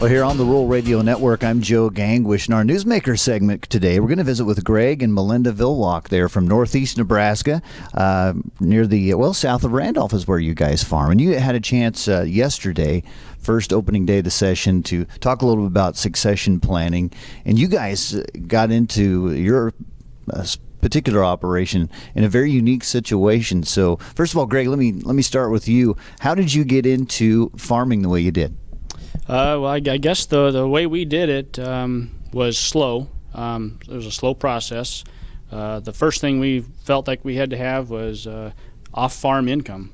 Well, here on the Rural Radio Network, I'm Joe Gangwish. In our Newsmaker segment today, we're going to visit with Greg and Malinda Villwok. They're from northeast Nebraska, near south of Randolph is where you guys farm. And you had a chance yesterday, first opening day of the session, to talk a little bit about succession planning. And you guys got into your particular operation in a very unique situation. So, first of all, Greg, let me start with you. How did you get into farming the way you did? Well, I guess the way we did it was slow. It was a slow process. The first thing we felt like we had to have was off-farm income.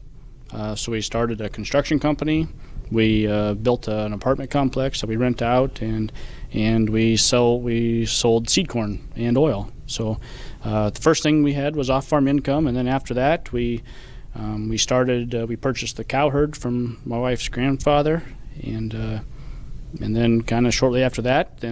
So we started a construction company. We built an apartment complex that we rent out, and we sold seed corn and oil. So the first thing we had was off-farm income, and then after that we purchased the cow herd from my wife's grandfather. And then kind of shortly after that,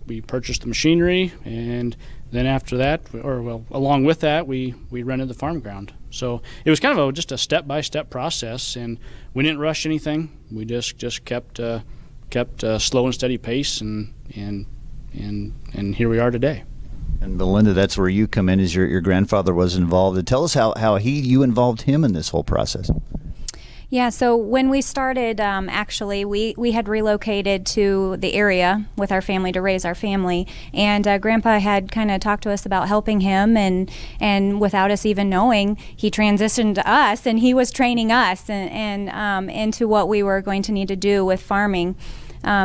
we purchased the machinery, and then after that, along with that, we rented the farm ground. So it was kind of just a step-by-step process, and we didn't rush anything. We just kept slow and steady pace, and here we are today. And Malinda, that's where you come in, as your grandfather was involved. And tell us how you involved him in this whole process. Yeah, so when we started, actually, we had relocated to the area with our family to raise our family, and Grandpa had kind of talked to us about helping him, and without us even knowing, he transitioned to us, and he was training us and into what we were going to need to do with farming.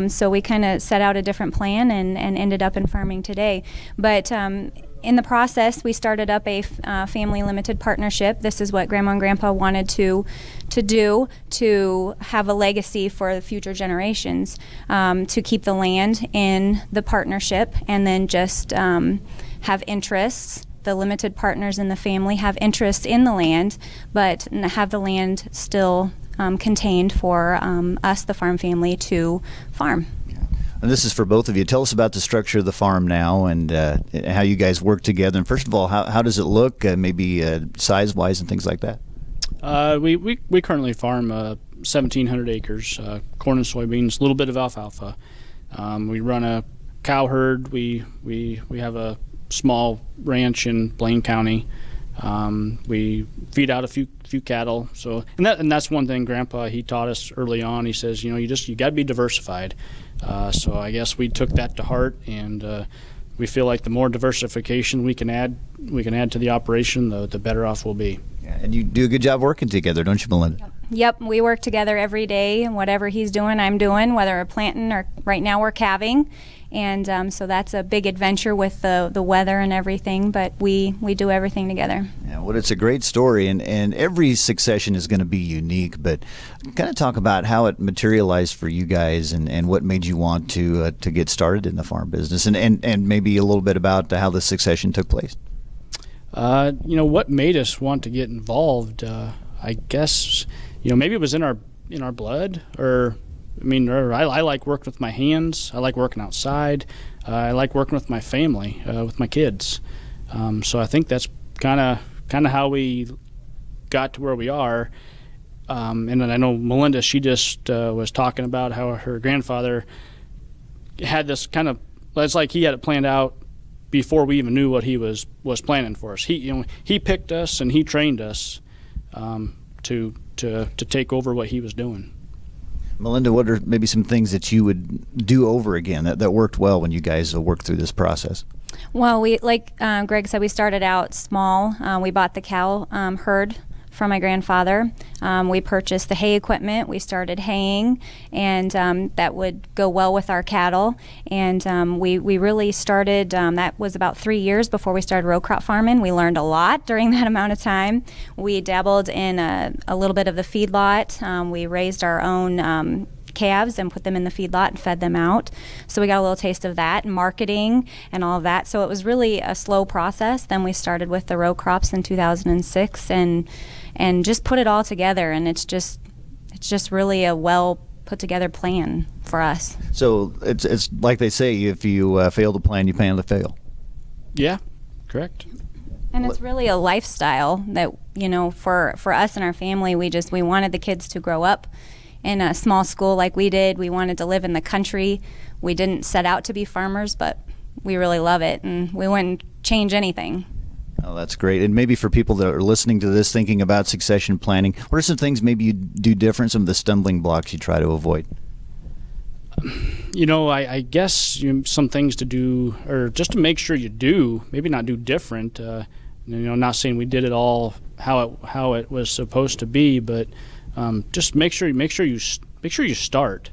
So we kind of set out a different plan and ended up in farming today. But in the process, we started up a family limited partnership. This is what Grandma and Grandpa wanted to do, to have a legacy for the future generations, to keep the land in the partnership, and then just have interests. The limited partners in the family have interests in the land, but have the land still contained for us, the farm family, to farm. And this is for both of you. Tell us about the structure of the farm now, and how you guys work together. And first of all, how does it look, maybe size-wise and things like that? We currently farm 1,700 acres, corn and soybeans, a little bit of alfalfa. We run a cow herd. We have a small ranch in Blaine County. We feed out a few cattle. So and that's one thing Grandpa, he taught us early on. He says, you got to be diversified. So I guess we took that to heart, and we feel like the more diversification we can add to the operation, the better off we'll be. Yeah, and you do a good job working together, don't you, Malinda? Yep, we work together every day, and whatever he's doing, I'm doing, whether we're planting or right now we're calving. And so that's a big adventure with the weather and everything, but we do everything together. Yeah, well, it's a great story, and every succession is going to be unique, but kind of talk about how it materialized for you guys, and what made you want to get started in the farm business, and maybe a little bit about how the succession took place. What made us want to get involved, I guess, maybe it was in our blood, or I like working with my hands. I like working outside. I like working with my family, with my kids. So I think that's kind of how we got to where we are. And then I know Malinda, she just was talking about how her grandfather had this kind of, it's like he had it planned out before we even knew what he was planning for us. He picked us and he trained us to take over what he was doing. Malinda, what are maybe some things that you would do over again that worked well when you guys worked through this process? Well, like Greg said, we started out small. We bought the cow herd from my grandfather. We purchased the hay equipment. We started haying, and that would go well with our cattle. And we really started, that was about 3 years before we started row crop farming. We learned a lot during that amount of time. We dabbled in a little bit of the feedlot. We raised our own calves and put them in the feedlot and fed them out. So we got a little taste of that, and marketing and all of that. So it was really a slow process. Then we started with the row crops in 2006 and just put it all together, and it's just really a well put together plan for us. So it's like they say, if you fail to plan, you plan to fail. Yeah, correct. And it's really a lifestyle that, for us and our family, we wanted the kids to grow up in a small school like we did. We wanted to live in the country. We didn't set out to be farmers, but we really love it, and we wouldn't change anything. Oh, that's great. And maybe for people that are listening to this, thinking about succession planning, what are some things maybe you do different, some of the stumbling blocks you try to avoid? I guess some things to do, or just to make sure you do, maybe not do different. Not saying we did it all how it was supposed to be, but just make sure you start.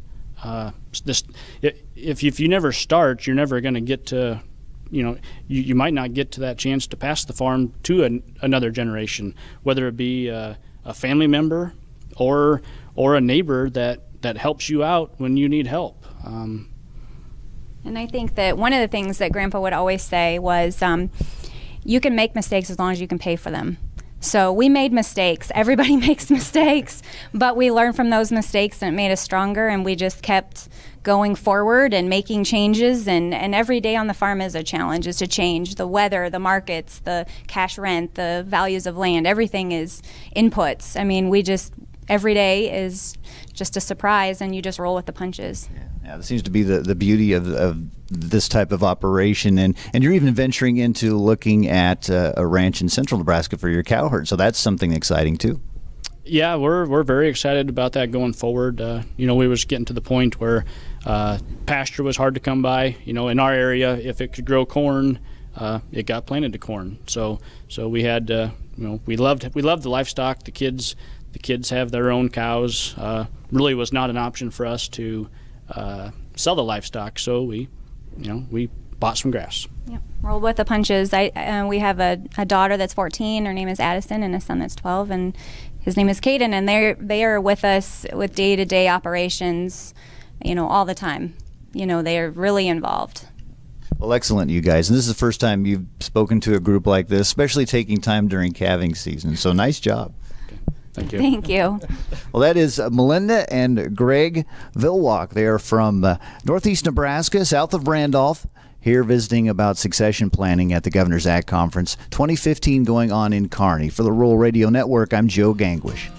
If you never start, you're never going to get to. You might not get to that chance to pass the farm to another generation, whether it be a family member or a neighbor that helps you out when you need help. And I think that one of the things that Grandpa would always say was, you can make mistakes as long as you can pay for them. So we made mistakes. Everybody makes mistakes, but we learned from those mistakes, and it made us stronger, and we just kept going forward and making changes. And every day on the farm is a challenge, is to change the weather, the markets, the cash rent, the values of land. Everything is inputs. I mean, every day is just a surprise, and you just roll with the punches. Yeah, that seems to be the beauty of this type of operation, and you're even venturing into looking at a ranch in central Nebraska for your cow herd, so that's something exciting too. Yeah, we're very excited about that going forward. We was getting to the point where pasture was hard to come by. In our area, if it could grow corn, it got planted to corn. So we had we loved the livestock. The kids have their own cows. Really was not an option for us to sell the livestock, so we bought some grass. Yep, rolled with the punches. We have a daughter that's 14. Her name is Addison, and a son that's 12, and his name is Caden. And they are with us with day-to-day operations, all the time. They are really involved. Well, excellent, you guys. And this is the first time you've spoken to a group like this, especially taking time during calving season. So nice job. Thank you. Thank you. Well, that is Malinda and Greg Villwok. They are from northeast Nebraska, south of Randolph, here visiting about succession planning at the Governor's Act Conference 2015 going on in Kearney. For the Rural Radio Network, I'm Joe Gangwish.